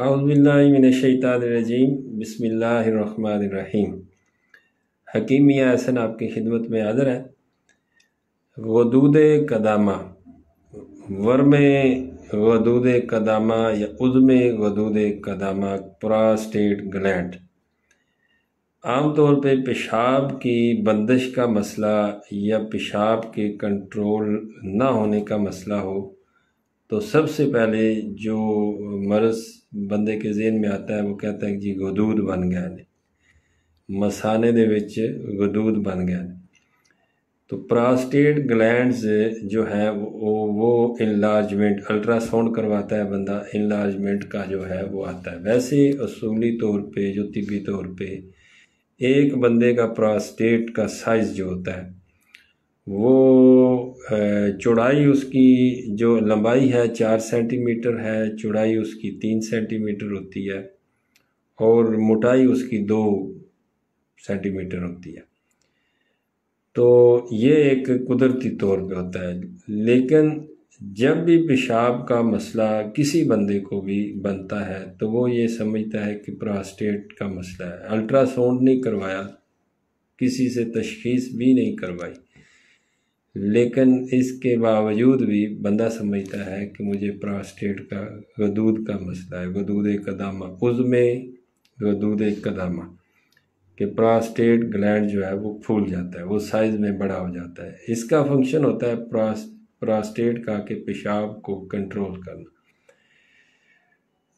اعوذ باللہ من الشیطان الرجیم بسم اللہ الرحمن الرحیم۔ حکیم میاں احسن آپ کی خدمت میں حاضر ہے۔ غدود قدامہ، ورم غدود قدامہ یا عظم غدود قدامہ پراسٹیٹ گلینڈ عام طور پہ پیشاب کی بندش کا مسئلہ یا پیشاب کے کنٹرول نہ ہونے کا مسئلہ ہو تو سب سے پہلے جو مرض بندے کے ذہن میں آتا ہے وہ کہتا ہے کہ جی غدود بن گیا نے، مسانے دے وچ غدود بن گیا نے۔ تو پراسٹیٹ گلینڈز جو ہے وہ انلارجمنٹ، الٹرا ساؤنڈ کرواتا ہے بندہ، انلارجمنٹ کا جو ہے وہ آتا ہے۔ ویسے اصولی طور پہ جو طبی طور پہ ایک بندے کا پراسٹیٹ کا سائز جو ہوتا ہے وہ چوڑائی اس کی جو لمبائی ہے 4 سینٹی میٹر ہے، چوڑائی اس کی 3 سینٹی میٹر ہوتی ہے اور موٹائی اس کی 2 سینٹی میٹر ہوتی ہے۔ تو یہ ایک قدرتی طور پہ ہوتا ہے، لیکن جب بھی پیشاب کا مسئلہ کسی بندے کو بھی بنتا ہے تو وہ یہ سمجھتا ہے کہ پراسٹیٹ کا مسئلہ ہے۔ الٹرا ساؤنڈ نہیں کروایا، کسی سے تشخیص بھی نہیں کروائی، لیکن اس کے باوجود بھی بندہ سمجھتا ہے کہ مجھے پراسٹیٹ کا غدود کا مسئلہ ہے، غدود قدامہ، عظم غدود قدامہ، کہ پراسٹیٹ گلینڈ جو ہے وہ پھول جاتا ہے، وہ سائز میں بڑا ہو جاتا ہے۔ اس کا فنکشن ہوتا ہے پراسٹیٹ کا کہ پیشاب کو کنٹرول کرنا۔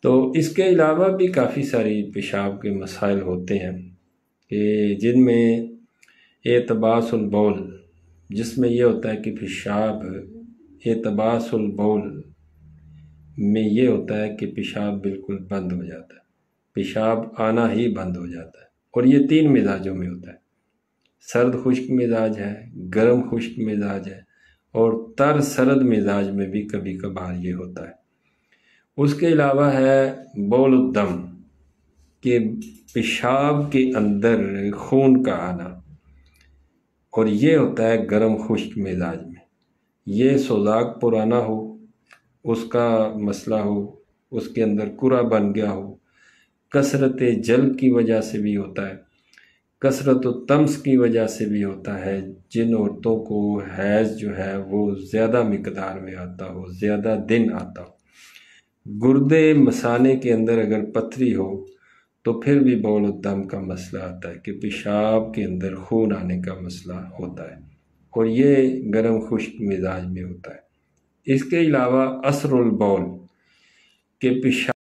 تو اس کے علاوہ بھی کافی ساری پیشاب کے مسائل ہوتے ہیں کہ جن میں اعتباس البول، جس میں یہ ہوتا ہے کہ پیشاب، اعتباس البول میں یہ ہوتا ہے کہ پیشاب بالکل بند ہو جاتا ہے، پیشاب آنا ہی بند ہو جاتا ہے، اور یہ 3 مزاجوں میں ہوتا ہے۔ سرد خشک مزاج ہے، گرم خشک مزاج ہے، اور تر سرد مزاج میں بھی کبھی کبھار یہ ہوتا ہے۔ اس کے علاوہ ہے بول الدم، کہ پیشاب کے اندر خون کا آنا، اور یہ ہوتا ہے گرم خشک مزاج میں۔ یہ سوزاک پرانا ہو، اس کا مسئلہ ہو، اس کے اندر کرا بن گیا ہو، کثرت جل کی وجہ سے بھی ہوتا ہے، کثرت و طمس کی وجہ سے بھی ہوتا ہے۔ جن عورتوں کو حیض جو ہے وہ زیادہ مقدار میں آتا ہو، زیادہ دن آتا ہو، گردے مثانے کے اندر اگر پتھری ہو تو پھر بھی بول الدم کا مسئلہ آتا ہے کہ پیشاب کے اندر خون آنے کا مسئلہ ہوتا ہے، اور یہ گرم خشک مزاج میں ہوتا ہے۔ اس کے علاوہ عسر البول، کہ پیشاب